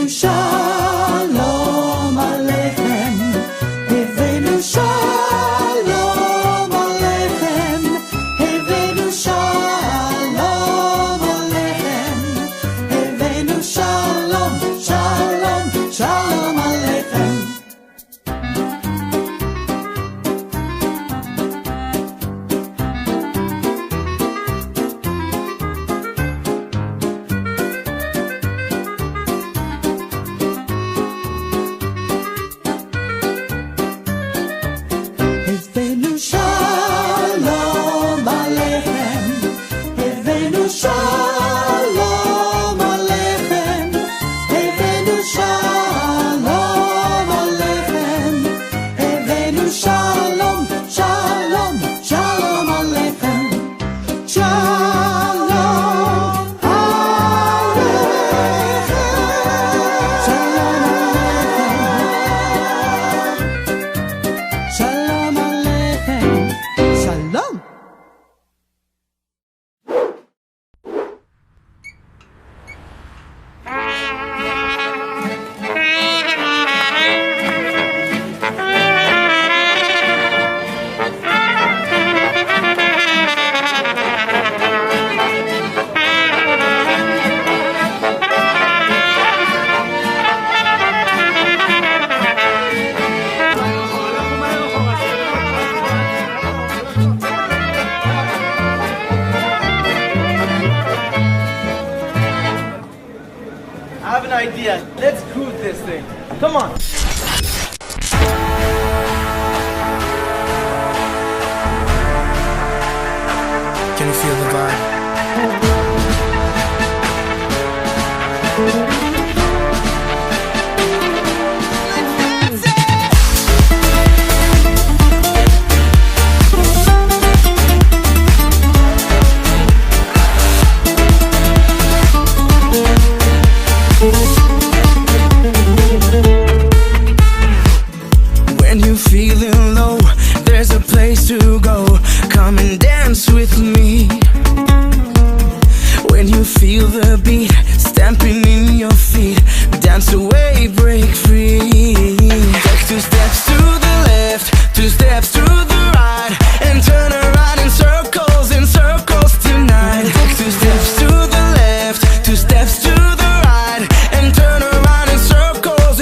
Shalom Aleichem, Hevenu Shalom Aleichem, Hevenu Shalom Aleichem, Hevenu Shalom, Shalom, Shalom Aleichem. Hevenu Shalom Aleichem, Hevenu Shalom Aleichem, Hevenu Shalom Aleichem, Hevenu Shalom, Shalom, Shalom Aleichem, Shalom Aleichem, Shalom Aleichem, Shalom. I have an idea. Let's cruise this thing. Come on. Can you feel the vibe? When you're feeling low, there's a place to go. Come and dance with me. When you feel the beat stamping in your feet, dance away, break free. Take 2 steps to the left, 2 steps to the right, and turn around in circles tonight. Take 2 steps to the left, 2 steps to the right, and turn around in circles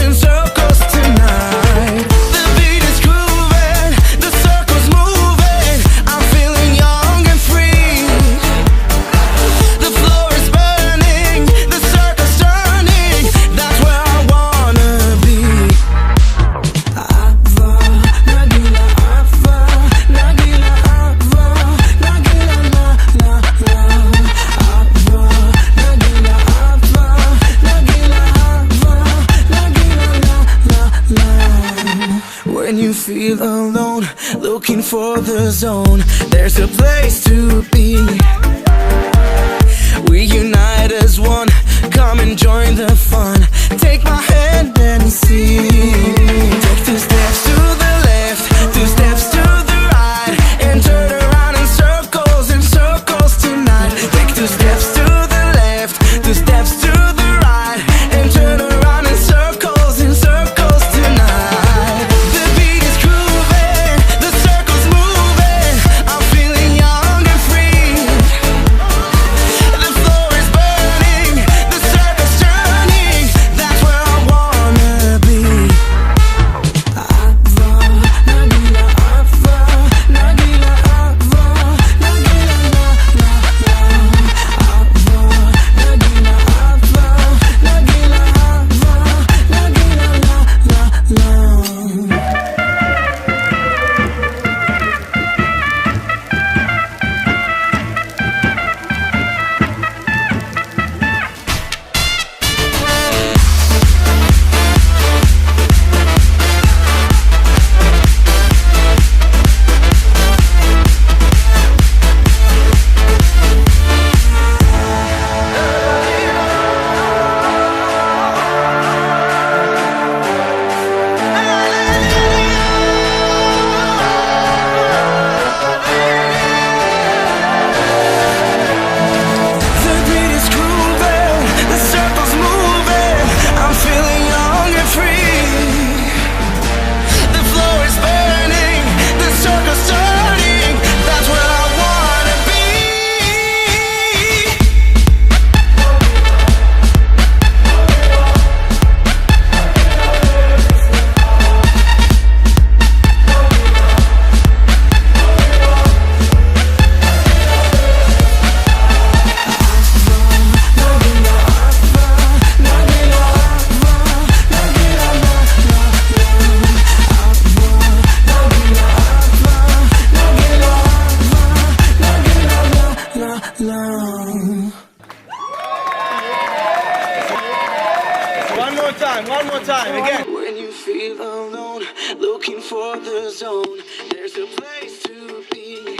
tonight. The beat is grooving, the circle's moving. I'm feeling young and free. The floor is burning, the circle's turning. That's where I wanna be. Ava, Nagila, Ava, Nagila, Ava, Nagila, la, la, la. Ava, Nagila, Ava, Nagila, Ava, Nagila, la, la, la. When you feel alone, looking for the zone, there's a place to be. We unite as one, come and join the fun. Take my hand and see. Take 2 steps to the left, 2 steps to the right, and turn around in circles tonight. Take 2 steps to the left, 2 steps to the right, and turn around in circles tonight. The beat is grooving, the circle's moving. I'm feeling young and free. more time, again. When you feel alone, looking for the zone, there's a place to be.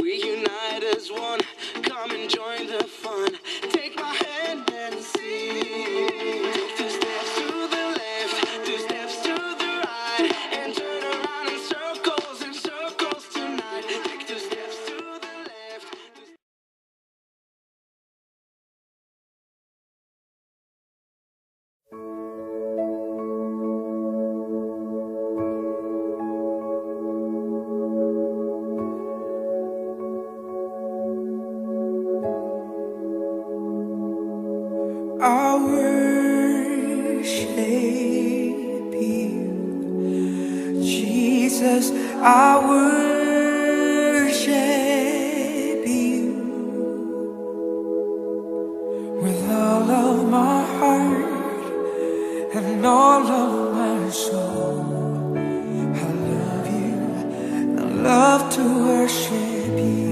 We unite as one, come and join the fun. Take my hand and see. Take 2 steps to the left, 2 steps to the right, and turn around in circles tonight. Take 2 steps to the left. I worship you, Jesus. I worship you with all of my heart and all of my soul. I love you. I love to worship you.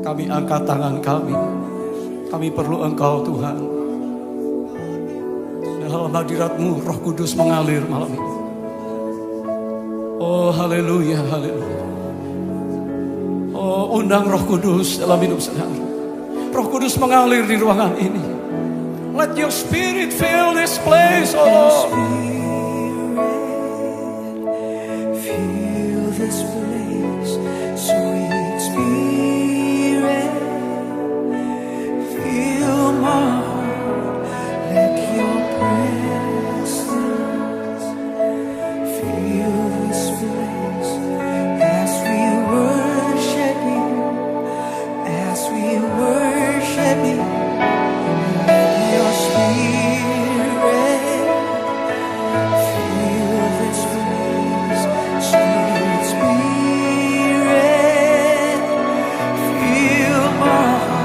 Kami angkat tangan kami. Kami perlu Engkau Tuhan. Dalam hadirat-Mu Roh Kudus mengalir malam ini. Oh haleluya, haleluya. Oh undang Roh Kudus dalam hidup saudara. Roh Kudus mengalir di ruangan ini. Let your spirit fill this place, oh Lord. Fill this place, sweet spirit. Fill my heart, let your presence fill this place as we worship you, as we worship you. Let your spirit fill this place, sweet spirit. Fill my heart.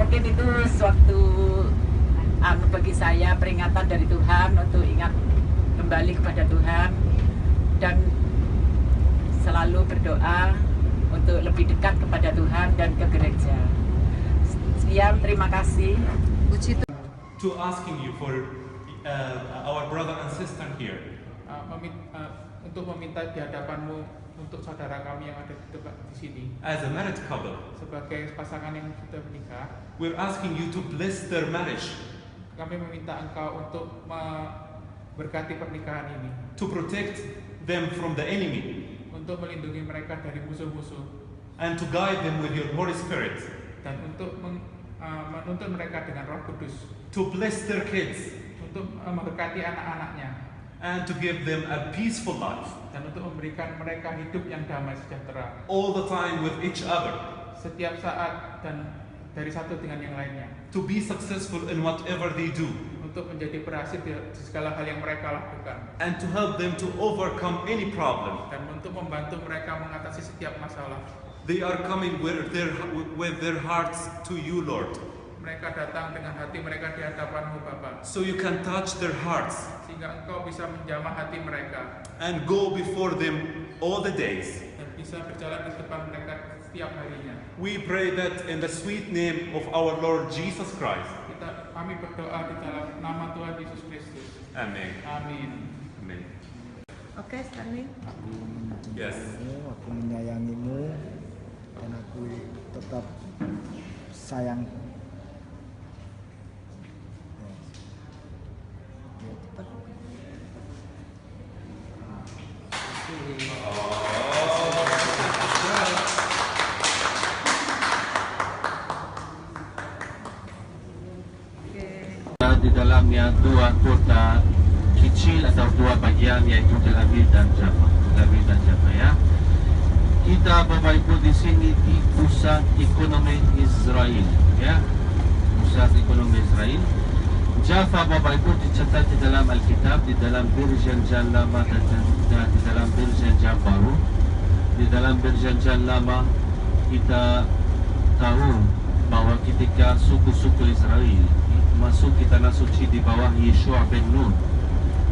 mungkin itu suatu bagi saya peringatan dari Tuhan untuk ingat kembali kepada Tuhan dan selalu berdoa untuk lebih dekat kepada Tuhan dan ke gereja. Sekian, terima kasih. To asking you for our brother and sister here. Untuk meminta di hadapanmu untuk saudara kami yang ada di sini. As a married couple, Sebagai pasangan yang sudah menikah, we're asking you to bless their marriage, kami meminta Engkau untuk memberkati pernikahan ini, to protect them from the enemy, untuk melindungi mereka dari musuh-musuh, and to guide them with your Holy Spirit, dan untuk menuntun mereka dengan Roh Kudus, to bless their kids, untuk memberkati anak-anaknya, and to give them a peaceful life, dan untuk memberikan mereka hidup yang damai sejahtera all the time with each other, setiap saat dan dari satu dengan yang lainnya, to be successful in whatever they do, untuk menjadi berhasil di segala hal yang mereka lakukan, and to help them to overcome any problem. dan untuk membantu mereka mengatasi setiap masalah. They are coming with their hearts to you, Lord, Mereka datang dengan hati mereka di hadapan-Mu, Bapa, so you can touch their hearts sehingga Engkau bisa menjamah hati mereka and go before them all the days. dan bisa berjalan di depan mereka setiap harinya. We pray that in the sweet name of our Lord Jesus Christ. Kami berdoa di dalam nama Tuhan Yesus Kristus. Amen. Amin. Amen. Oke, Stanley. Yes. Aku menyayangimu dan aku tetap sayang. Di dalamnya dua kota kecil atau dua bagian, yaitu Tel Aviv dan Jaffa. Tel Aviv dan Jaffa, ya. Kita Bapak Ibu di sini di pusat ekonomi Israel, ya. Pusat ekonomi Israel. Jaffa Bapak Ibu dicatat di dalam Alkitab, di dalam Perjanjian Lama dan di dalam Perjanjian Baru. Di dalam Perjanjian Lama kita tahu bahwa ketika suku-suku Israel masuk ke tanah suci di bawah Yeshua bin Nun.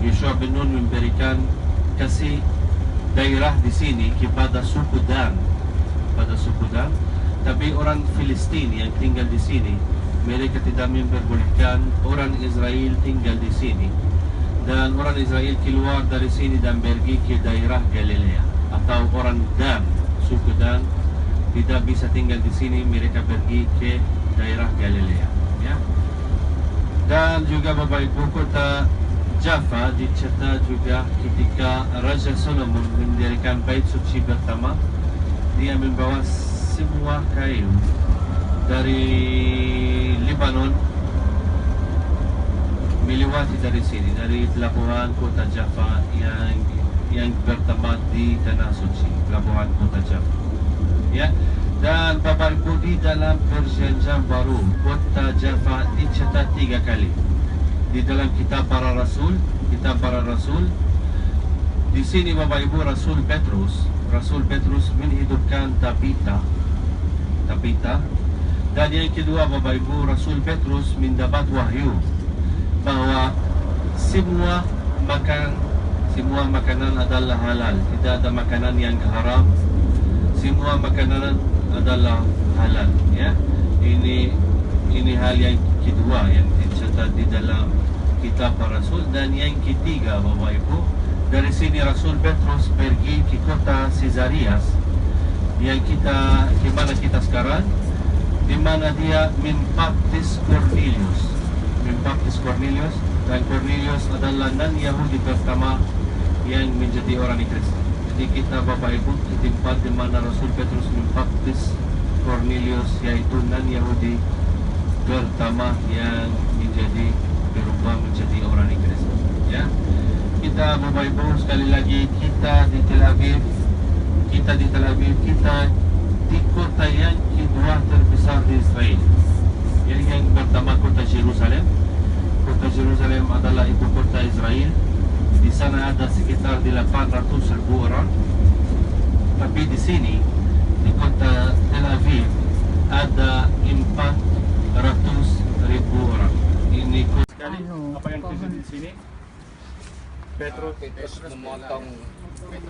Yeshua bin Nun memberikan kasih daerah di sini kepada suku Dan. Tapi orang Filistin yang tinggal di sini, mereka tidak memperbolehkan orang Israel tinggal di sini. Dan orang Israel keluar dari sini dan pergi ke daerah Galilea. Atau orang Dan, suku Dan, tidak bisa tinggal di sini, mereka pergi ke daerah Galilea, ya. Dan juga Bapak Ibu, kota Jaffa dicatat juga ketika Raja Solomon mendirikan bait suci pertama. Dia membawa semua kayu dari Lebanon melewati dari sini, dari pelabuhan kota Jaffa yang pertama di tanah suci, pelabuhan kota Jaffa, ya. Dan Bapak Ibu, di dalam Perjanjian Baru, kota Jaffa dicatat 3 kali. Di dalam kitab para Rasul, di sini Bapak Ibu, Rasul Petrus menghidupkan Tabita. Dan yang kedua Bapak Ibu, Rasul Petrus mendapat wahyu bahwa semua makanan adalah halal, tidak ada makanan yang haram. Semua makanan adalah halal, ya. Ini hal yang kedua yang dicatat di dalam kitab para Rasul. Dan yang ketiga Bapak Ibu, dari sini Rasul Petrus pergi ke kota Caesarea yang di mana kita sekarang, di mana dia membaptis Cornelius, dan Cornelius adalah non-Yahudi pertama yang menjadi orang Kristen. Jadi kita Bapak Ibu di tempat di mana Rasul Petrus membaptis Cornelius, yaitu non-Yahudi pertama yang berubah menjadi orang Kristen, ya. Kita Bapak Ibu, sekali lagi kita di Tel Aviv, kita di kota yang kedua terbesar di Israel. Yang pertama kota Jerusalem. Kota Jerusalem adalah ibu kota Israel. Di sana ada sekitar 800.000 orang. Tapi di sini, di kota Tel Aviv, ada 4 400.000 orang. Ini Sekali, apa yang terjadi di sini? Petrus memotong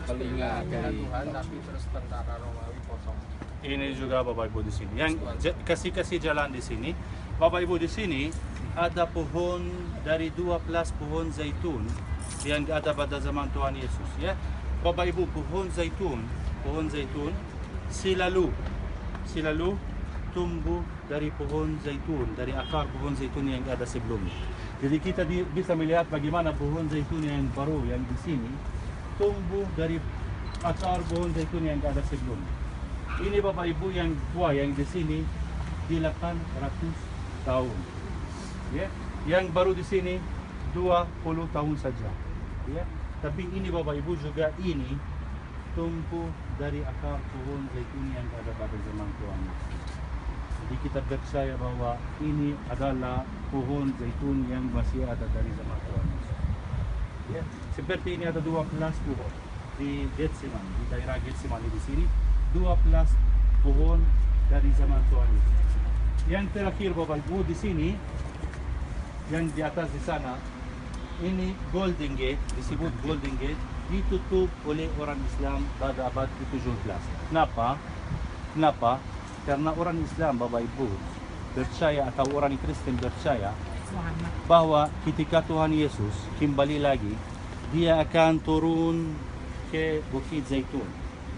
telinga dari Tuhan, tapi terus tentara Romawi kosong. ini juga Bapak Ibu di sini. Yang kasih jalan di sini, Bapak Ibu di sini ada pohon dari 12 pohon zaitun yang ada pada zaman Tuhan Yesus. Ya, Bapak Ibu, pohon zaitun selalu tumbuh dari pohon zaitun, dari akar pohon zaitun yang ada sebelumnya. Jadi kita bisa melihat bagaimana pohon zaitun yang baru yang di sini tumbuh dari akar pohon zaitun yang ada sebelumnya. Ini Bapak Ibu yang tua yang di sini di 800 tahun. Ya, yang baru di sini 20 tahun saja. Ya, tapi ini Bapak Ibu juga ini tumbuh dari akar pohon zaitun yang ada pada zaman Tuhan. Jadi kita percaya bahwa ini adalah pohon zaitun yang masih ada dari zaman Tuhan. Ya, seperti ini ada 12 pohon di Getsemani, di daerah Getsemani di sini 12 pohon dari zaman Tuhan. Yang terakhir Bapak Ibu di sini, yang di atas di sana, ini Golden Gate, disebut Golden Gate, ditutup oleh orang Islam pada abad ke-17. Kenapa? Karena orang Islam, Bapak Ibu, percaya atau orang Kristen percaya bahwa ketika Tuhan Yesus kembali lagi, dia akan turun ke Bukit Zaitun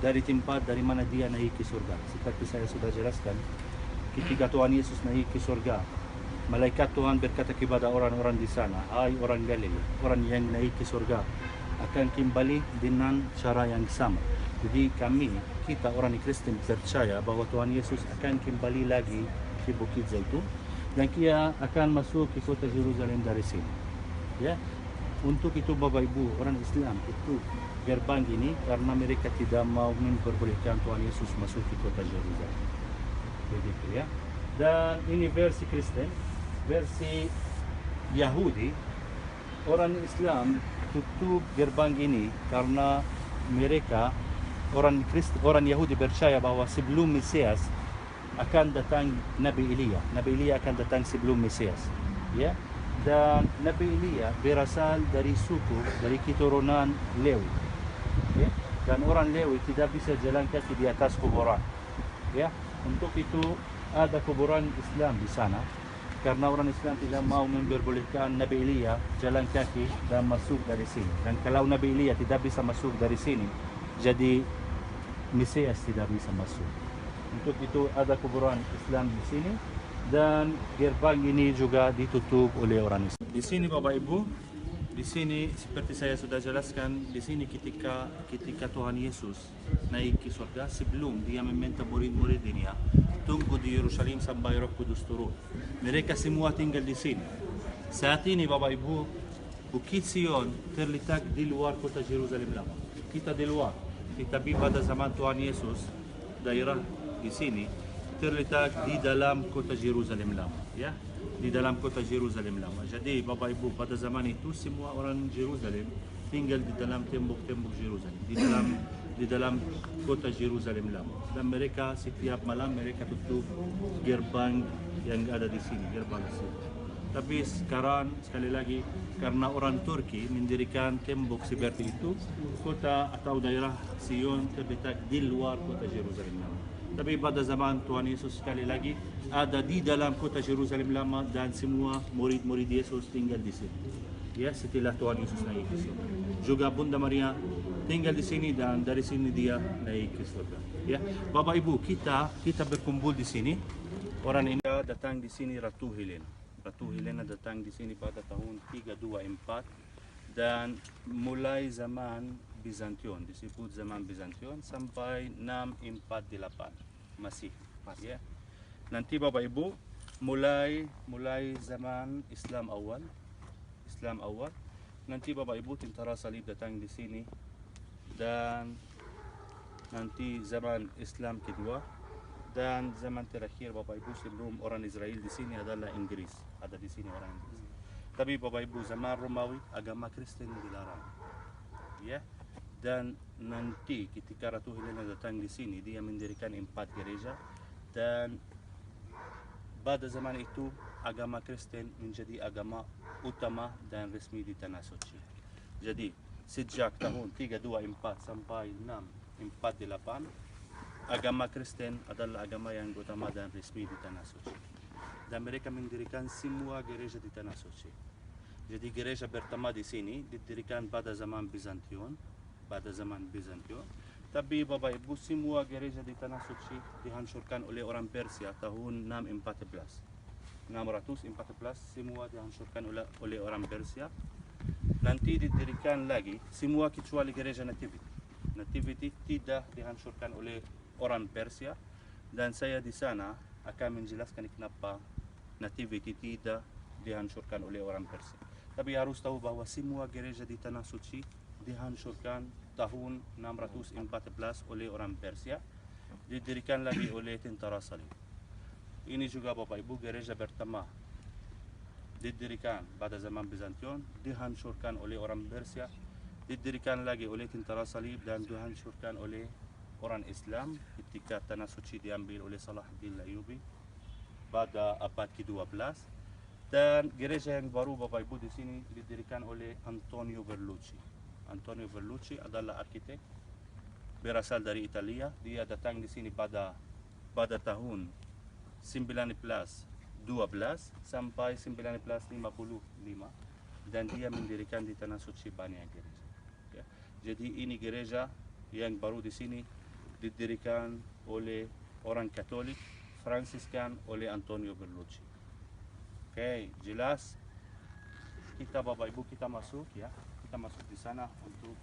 dari tempat dari mana dia naik ke surga. Seperti saya sudah jelaskan, ketika Tuhan Yesus naik ke surga, malaikat Tuhan berkata kepada orang-orang di sana, "Hai orang Galilea, orang yang naik ke surga akan kembali dengan cara yang sama." Jadi kita orang Kristen percaya bahwa Tuhan Yesus akan kembali lagi ke Bukit Zaitun dan dia akan masuk ke kota Yerusalem dari sini. Ya, untuk itu Bapak Ibu, orang Islam itu gerbang ini karena mereka tidak mau memperbolehkan Tuhan Yesus masuk ke kota Yerusalem. Begitu ya. Dan ini versi Kristen, versi Yahudi, orang Islam tutup gerbang ini karena mereka orang Yahudi percaya bahwa sebelum Mesias akan datang Nabi Elia. Nabi Elia akan datang sebelum Mesias. Ya. Dan Nabi Elia berasal dari suku, dari keturunan Lewi. Ya. Dan orang Lewi tidak bisa jalan kaki di atas kuburan. Ya. Untuk itu ada kuburan Islam di sana. Karena orang Islam tidak mau memperbolehkan Nabi Elia jalan kaki dan masuk dari sini. Dan kalau Nabi Elia tidak bisa masuk dari sini, jadi Mesias tidak bisa masuk. Untuk itu ada kuburan Islam di sini dan gerbang ini juga ditutup oleh orang Islam. Di sini Bapak Ibu, di sini seperti saya sudah jelaskan, di sini ketika Tuhan Yesus naik ke surga, sebelum dia meminta murid-muridnya tunggu di Yerusalem sampai Roh Kudus turun. Mereka semua tinggal di sini. Saat ini Bapak Ibu, Bukit Sion terletak di luar kota Yerusalem lama. Kita di luar. Tetapi pada zaman Tuhan Yesus, daerah di sini terletak di dalam kota Yerusalem lama, ya, di dalam kota Yerusalem lama. Jadi Bapak Ibu, pada zaman itu semua orang Yerusalem tinggal di dalam tembok-tembok Yerusalem, di dalam kota Yerusalem lama. Dan mereka setiap malam mereka tutup gerbang yang ada di sini, gerbang di sini. Tapi sekarang sekali lagi karena orang Turki mendirikan tembok seperti itu, kota atau daerah Sion terletak di luar kota Yerusalem lama. Tapi pada zaman Tuhan Yesus sekali lagi ada di dalam kota Yerusalem lama dan semua murid-murid Yesus tinggal di sini. Ya, setelah Tuhan Yesus naik ke surga. Juga Bunda Maria tinggal di sini dan dari sini dia naik ke surga. Ya, Bapak Ibu, kita berkumpul di sini. Orang ini datang di sini Ratu Helena. Ratu Helena datang di sini pada tahun 324 dan mulai zaman Bizantium, disebut zaman Bizantium sampai 648 masih. Ya. Nanti Bapak Ibu mulai zaman Islam awal. Nanti Bapak Ibu tentara salib datang di sini dan nanti zaman Islam kedua. Dan zaman terakhir Bapak Ibu sebelum orang Israel di sini adalah Inggris, ada di sini orang Inggris. Tapi Bapak Ibu zaman Romawi agama Kristen dilarang, ya. Dan nanti ketika Ratu Helena datang di sini dia mendirikan 4 gereja dan pada zaman itu agama Kristen menjadi agama utama dan resmi di Tanah Suci. Jadi sejak tahun 324 sampai 648 agama Kristen adalah agama yang utama dan resmi di Tanah Suci. Dan mereka mendirikan semua gereja di Tanah Suci. Jadi gereja pertama di sini didirikan pada zaman Bizantium, Tapi Bapak Ibu, semua gereja di Tanah Suci dihancurkan oleh orang Persia tahun 614. Semua dihancurkan oleh orang Persia. Nanti didirikan lagi semua kecuali gereja Nativity. Nativity tidak dihancurkan oleh orang Persia, dan saya di sana akan menjelaskan kenapa Nativity tidak dihancurkan oleh orang Persia. Tapi harus tahu bahwa semua gereja di Tanah Suci dihancurkan tahun 614 oleh orang Persia, didirikan lagi oleh tentara salib. Ini juga Bapak Ibu gereja pertama didirikan pada zaman Bizantium, dihancurkan oleh orang Persia, didirikan lagi oleh tentara salib dan dihancurkan oleh orang Islam ketika Tanah Suci diambil oleh Salahuddin Ayyubi pada abad ke-12. Dan gereja yang baru Bapak Ibu di sini didirikan oleh Antonio Berlucci. Antonio Berlucci adalah arsitek berasal dari Italia. Dia datang di sini pada tahun 1912 sampai 1955, dan dia mendirikan di Tanah Suci banyak gereja. Ya. Jadi ini gereja yang baru di sini didirikan oleh orang Katolik Fransiskan oleh Antonio Berlucci. Oke, jelas. Kita Bapak Ibu kita masuk ya. Kita masuk di sana untuk